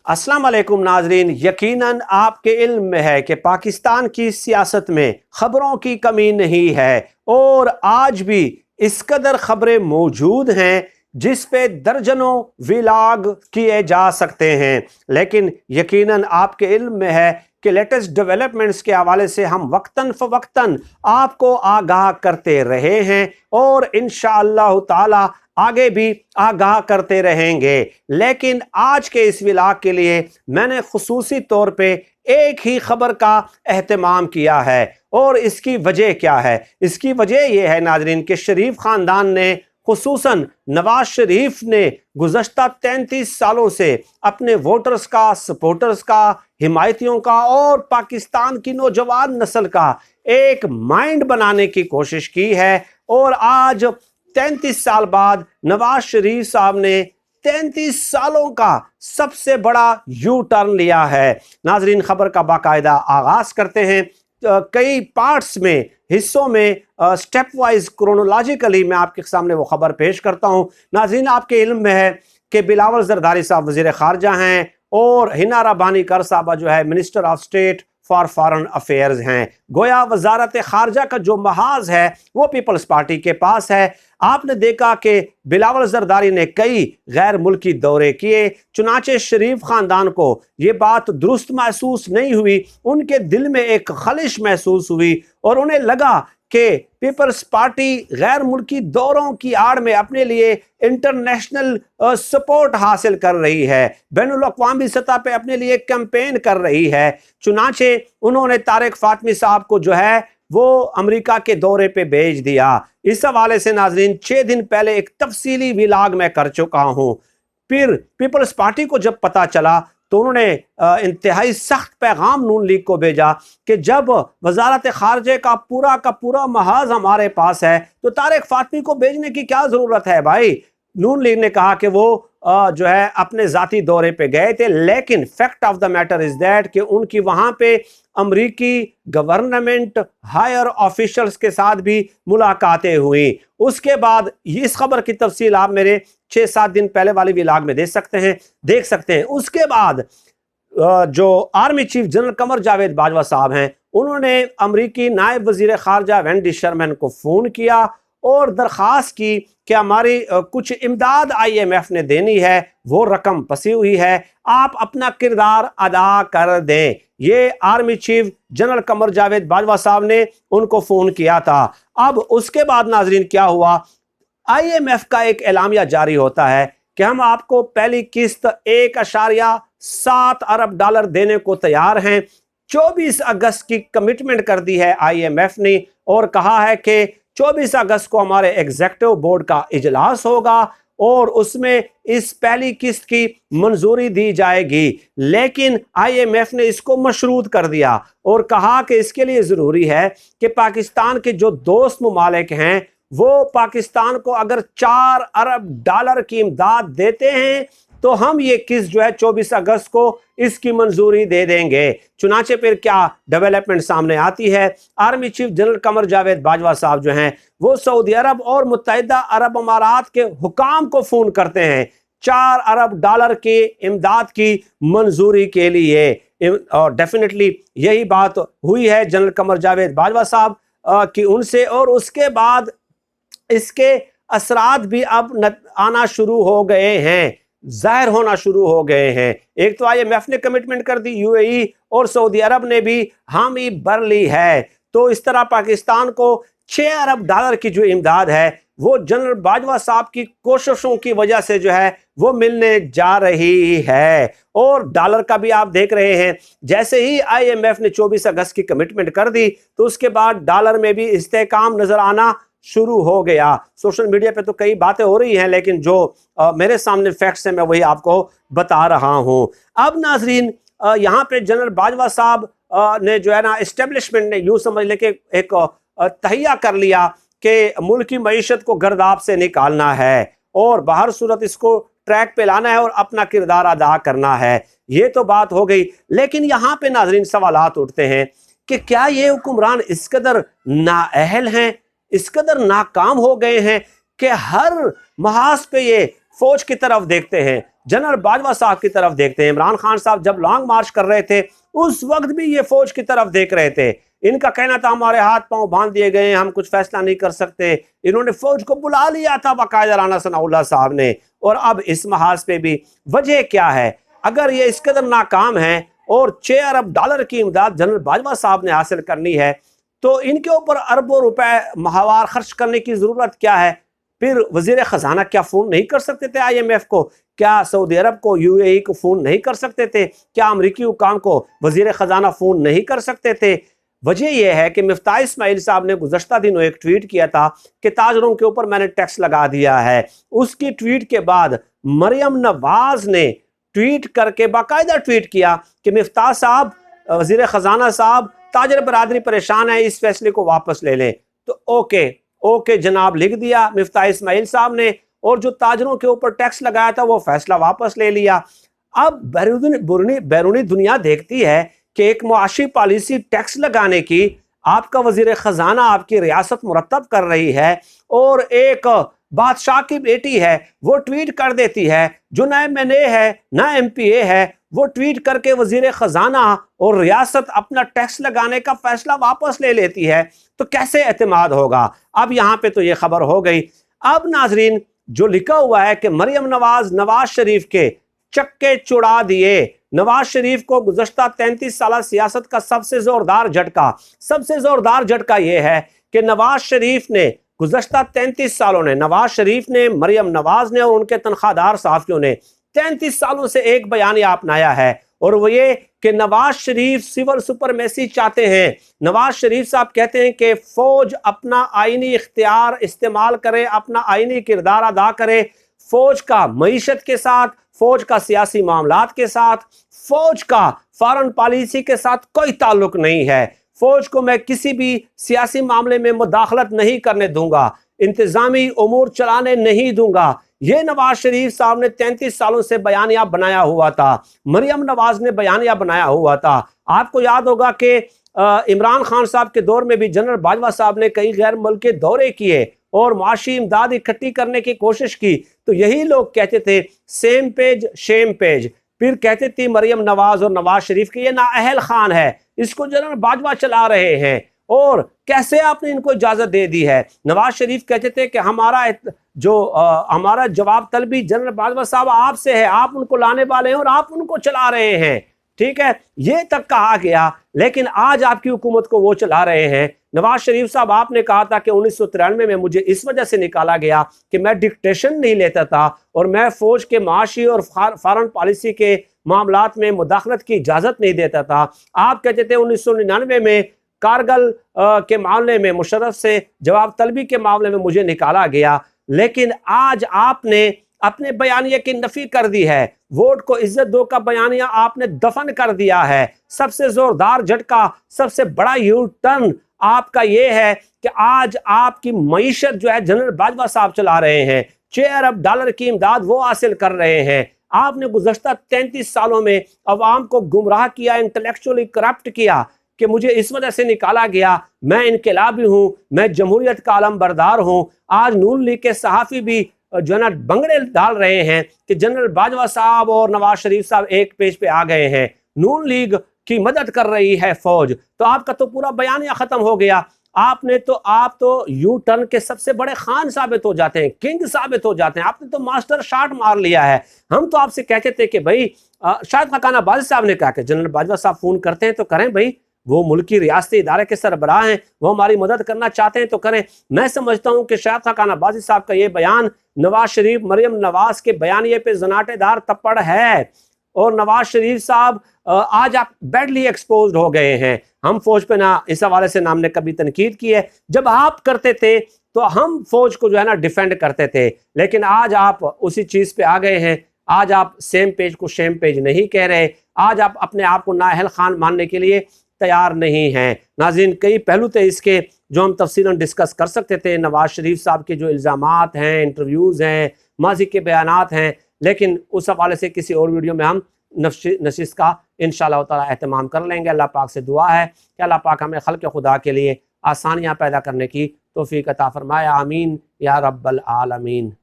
अस्सलाम वालेकुम नाजरीन, यकीनन आपके इल्म में है कि पाकिस्तान की सियासत में ख़बरों की कमी नहीं है और आज भी इस कदर ख़बरें मौजूद हैं जिस पे दर्जनों व्लॉग किए जा सकते हैं। लेकिन यकीनन आपके इल्म में है कि लेटेस्ट डेवलपमेंट्स के हवाले से हम वक्तन फ़वक्तन आपको आगाह करते रहे हैं और इंशाअल्लाह ताला आगे भी आगाह करते रहेंगे। लेकिन आज के इस व्लॉग के लिए मैंने खुसूसी तौर पे एक ही खबर का एहतमाम किया है और इसकी वजह क्या है? इसकी वजह यह है नाजरीन कि शरीफ ख़ानदान ने, खुसूसन नवाज शरीफ ने गुज़श्ता 33 सालों से अपने वोटर्स का, सपोर्टर्स का, हिमायतियों का और पाकिस्तान की नौजवान नस्ल का एक माइंड बनाने की कोशिश की है और आज 33 साल बाद नवाज शरीफ साहब ने 33 सालों का सबसे बड़ा यू टर्न लिया है। नाजरीन, खबर का बाकायदा आगाज करते हैं। कई पार्ट्स में, हिस्सों में, स्टेप वाइज क्रोनोलॉजिकली मैं आपके सामने वो खबर पेश करता हूँ। नाजरीन, आपके इल्म में है कि बिलावल जरदारी साहब वजीर खारजा हैं और हिना रब्बानी कर साहबा जो है minister of state for foreign affairs हैं। गोया वजारत खारजा का जो महाज है वो पीपल्स पार्टी के पास है। आपने देखा कि बिलावल जरदारी ने कई गैर मुल्की दौरे किए, चुनाचे शरीफ खानदान को ये बात दुरुस्त महसूस नहीं हुई, उनके दिल में एक खलिश महसूस हुई और उन्हें लगा कि पीपल्स पार्टी गैर मुल्की दौरों की आड़ में अपने लिए इंटरनेशनल सपोर्ट हासिल कर रही है, बैनुल अक़वामी सतह पे अपने लिए कैंपेन कर रही है। चुनाचे उन्होंने तारिक फातमी साहब को जो है वो अमेरिका के दौरे पे भेज दिया। इस हवाले से नाजरीन 6 दिन पहले एक तफसीली व्लॉग मैं कर चुका हूँ। फिर पीपल्स पार्टी को जब पता चला तो उन्होंने इंतहाई सख्त पैगाम नून लीग को भेजा कि जब वजारत खारजे का पूरा महाज हमारे पास है तो तारिक फातमी को भेजने की क्या ज़रूरत है भाई। नून लीग ने कहा कि वो जो है अपने ज़ाती दौरे पे गए थे, लेकिन fact of the matter is that कि उनकी वहाँ पे अमरीकी गवर्नमेंट हायर ऑफिशल्स के साथ भी मुलाकातें हुई। उसके बाद इस खबर की तफसील आप मेरे 6-7 दिन पहले वाले व्लॉग में देख सकते हैं। उसके बाद जो army chief general Qamar Javed Bajwa साहब हैं, उन्होंने अमरीकी नायब वजीर खारजा वेंडी शर्मन को फ़ोन किया और दरख्वास्त की कि हमारी कुछ इमदाद IMF ने देनी है, वो रकम फंसी हुई है, आप अपना किरदार अदा कर दें। ये army chief general Qamar Javed Bajwa साहब ने उनको फ़ोन किया था। अब उसके बाद नाजरीन क्या हुआ, IMF का एक एलामिया जारी होता है कि हम आपको पहली किस्त 1.7 अरब डॉलर देने को तैयार हैं। 24 अगस्त की कमिटमेंट कर दी है IMF ने और कहा है कि 24 अगस्त को हमारे एग्जीक्यूटिव बोर्ड का इजलास होगा और उसमें इस पहली किस्त की मंजूरी दी जाएगी। लेकिन IMF ने इसको मशरूत कर दिया और कहा कि इसके लिए ज़रूरी है कि पाकिस्तान के जो दोस्त ममालिक हैं वो पाकिस्तान को अगर 4 अरब डॉलर की इमदाद देते हैं तो हम ये किस्त जो है 24 अगस्त को इसकी मंजूरी दे देंगे। चुनाचे फिर क्या डेवलपमेंट सामने आती है, army chief general Qamar Javed Bajwa साहब जो हैं वो सऊदी अरब और मुत्तहिदा अरब अमारात के हुकाम को फ़ोन करते हैं 4 अरब डॉलर की इमदाद की मंजूरी के लिए। और डेफिनेटली यही बात हुई है जनरल कमर जावेद बाजवा साहब की उनसे, और उसके बाद इसके असरात भी अब आना शुरू हो गए हैं, जाहिर होना शुरू हो गए हैं। एक तो IMF ने कमिटमेंट कर दी, UAE और सऊदी अरब ने भी हामी भर ली है। तो इस तरह पाकिस्तान को 6 अरब डॉलर की जो इमदाद है वो जनरल बाजवा साहब की कोशिशों की वजह से जो है वो मिलने जा रही है। और डॉलर का भी आप देख रहे हैं, जैसे ही IMF ने 24 अगस्त की कमिटमेंट कर दी तो उसके बाद डॉलर में भी इस्तेहकाम नजर आना शुरू हो गया। सोशल मीडिया पे तो कई बातें हो रही हैं, लेकिन जो मेरे सामने फैक्ट्स हैं मैं वही आपको बता रहा हूं। अब नाजरीन यहाँ पे जनरल बाजवा साहब ने जो है ना एस्टेब्लिशमेंट ने यूं समझ ले कि एक तहिया कर लिया कि मुल्क की मईशत को गर्दाब से निकालना है और बाहर सूरत इसको ट्रैक पे लाना है और अपना किरदार अदा करना है। ये तो बात हो गई, लेकिन यहाँ पे नाजरीन सवालात उठते हैं कि क्या ये हुक्मरान इस कदर नाअहल हैं, इस कदर नाकाम हो गए हैं कि हर महाज पे ये फौज की तरफ देखते हैं जनरल बाजवा साहब की तरफ देखते हैं। इमरान खान साहब जब लॉन्ग मार्च कर रहे थे उस वक्त भी ये फौज की तरफ देख रहे थे। इनका कहना था हमारे हाथ पांव बांध दिए गए, हम कुछ फैसला नहीं कर सकते। इन्होंने फौज को बुला लिया था बाकायदा राना सनाउल्लाह साहब ने। और अब इस महाज पे भी वजह क्या है? अगर ये इस कदर नाकाम है और $6 अरब की इमदाद जनरल बाजवा साहब ने हासिल करनी है तो इनके ऊपर अरबों रुपए माहवार खर्च करने की जरूरत क्या है? फिर वजीर खजाना क्या फोन नहीं कर सकते थे IMF को? क्या सऊदी अरब को, UAE को फोन नहीं कर सकते थे? क्या अमरीकी हुकाम को वजीर खजाना फोन नहीं कर सकते थे? वजह यह है कि मिफ्ताह इस्माइल साहब ने गुज़श्ता दिनों एक ट्वीट किया था कि ताजरों के ऊपर मैंने टैक्स लगा दिया है। उसकी ट्वीट के बाद मरियम नवाज ने ट्वीट करके बाकायदा ट्वीट किया कि मिफ्ताह साहब, वजीर खजाना साहब, ताजर बरादरी परेशान है, इस फैसले को वापस ले लें। तो ओके जनाब लिख दिया मिफ्ताह इस्माइल साहब ने, और जो ताजरों के ऊपर टैक्स लगाया था वो फैसला वापस ले लिया। अब बैरूनी दुनिया देखती है कि एक मुआशी पॉलिसी टैक्स लगाने की आपका वजीर खजाना आपकी रियासत मुरतब कर रही है और एक बादशाह की बेटी है वो ट्वीट कर देती है, जो ना MNA है ना MPA है, वो ट्वीट करके वजीर खजाना और रियासत अपना टैक्स लगाने का फैसला वापस ले लेती है, तो कैसे एतमाद होगा? अब यहाँ पे तो ये खबर हो गई। अब नाजरीन, जो लिखा हुआ है कि मरियम नवाज शरीफ के चक्के चुड़ा दिए। नवाज शरीफ को गुज़श्ता 33 साल सियासत का सबसे जोरदार झटका यह है कि नवाज शरीफ ने गुज़श्ता 33 सालों ने, नवाज शरीफ ने, मरियम नवाज ने और उनके तनख्वाहदार सहाफ़ियों ने 33 सालों से एक बयानिया अपनाया है, और वो ये कि नवाज शरीफ सिविल सुपरमेसी चाहते हैं। नवाज शरीफ साहब कहते हैं कि फौज अपना आईनी इख्तियार इस्तेमाल करे, अपना आईनी किरदार अदा करे। फौज का मईशत के साथ, फौज का सियासी मामलात के साथ, फौज का फॉरेन पॉलिसी के साथ कोई ताल्लुक नहीं है। फौज को मैं किसी भी सियासी मामले में मुदाखलत नहीं करने दूंगा, इंतजामी उमूर चलाने नहीं दूंगा। ये नवाज शरीफ साहब ने 33 सालों से बयानिया बनाया हुआ था, मरियम नवाज ने बयानिया बनाया हुआ था। आपको याद होगा कि इमरान खान साहब के दौर में भी जनरल बाजवा साहब ने कई गैर मुल्की दौरे किए और माशी इमदाद इकट्ठी करने की कोशिश की, तो यही लोग कहते थे सेम पेज शेम पेज। फिर कहते थे मरियम नवाज और नवाज शरीफ के ये नाअहल खान है, इसको जनरल बाजवा चला रहे हैं, और कैसे आपने इनको इजाजत दे दी है? नवाज शरीफ कहते थे कि हमारा जवाब तलबी जनरल बाजवा साहब आपसे है, आप उनको लाने वाले हैं और आप उनको चला रहे हैं। ठीक है, ये तक कहा गया, लेकिन आज आपकी हुकूमत को वो चला रहे हैं। नवाज शरीफ साहब, आपने कहा था कि 1993 में मुझे इस वजह से निकाला गया कि मैं डिक्टेशन नहीं लेता था और मैं फौज के माशी और फॉरेन पॉलिसी के मामलात में मुदाखलत की इजाजत नहीं देता था। आप कहते थे 1999 में कारगिल के मामले में मुशर्रफ से जवाब तलबी के मामले में मुझे निकाला गया, लेकिन आज आपने अपने बयानिया की नफी कर दी है। वोट को इज्जत दो का बयानिया आपने दफन कर दिया है। सबसे जोरदार झटका, सबसे बड़ा यू टर्न आपका ये है कि आज आपकी मईशत जो है जनरल बाजवा साहब चला रहे हैं। $6 अरब की इमदाद वो हासिल कर रहे हैं। आपने गुज़श्ता 33 सालों में अवाम को गुमराह किया, इंटेलेक्चुअली करप्ट किया कि मुझे इस वजह से निकाला गया, मैं इनकलाबी हूँ, मैं जमहूरियत का आलम बरदार हूँ। आज नून लीग के सहाफ़ी भी जो है ना बंगड़े डाल रहे हैं कि जनरल बाजवा साहब और नवाज शरीफ साहब एक पेज पे आ गए हैं, नून लीग की मदद कर रही है फौज। तो आपका तो पूरा बयानिया खत्म हो गया। आप तो यू टर्न के सबसे बड़े खान साबित हो जाते हैं, किंग साबित हो जाते हैं। आपने तो मास्टर शॉट मार लिया है। हम तो आपसे कहते थे कि भाई शायद खाकाना बाजी साहब ने कहा कि जनरल बाजवा साहब फोन करते हैं तो करें भाई, वो मुल्की रियासती इदारे के सरबराह हैं, वो हमारी मदद करना चाहते हैं तो करें। मैं समझता हूँ कि शायद खाकाना बाजी साहब का ये बयान नवाज शरीफ मरियम नवाज के बयानिए पे जनाटेदार तप्पड़ है, और नवाज शरीफ साहब आज आप बैडली एक्सपोज्ड हो गए हैं। हम फौज पे ना इस हवाले से हमने कभी तनकीद की है, जब आप करते थे तो हम फौज को जो है ना डिफेंड करते थे, लेकिन आज आप उसी चीज पे आ गए हैं। आज आप सेम पेज को शेम पेज नहीं कह रहे, आज आप अपने आप को नाअहल खान मानने के लिए तैयार नहीं हैं। नाज़रीन, कई पहलू थे इसके जो हम तफसीलन डिस्कस कर सकते थे। नवाज शरीफ साहब के जो इल्ज़ामात हैं, इंटरव्यूज़ हैं, माजी के बयानात हैं, लेकिन उस हवाले से किसी और वीडियो में हम नशिस्त का इंशाअल्लाह ताला एहतमाम कर लेंगे। अल्लाह पाक से दुआ है कि अल्लाह पाक हमें खल्क़ खुदा के लिए आसानियाँ पैदा करने की तौफ़ीक़ अता फ़रमाए। आमीन या रब्बल आलमीन।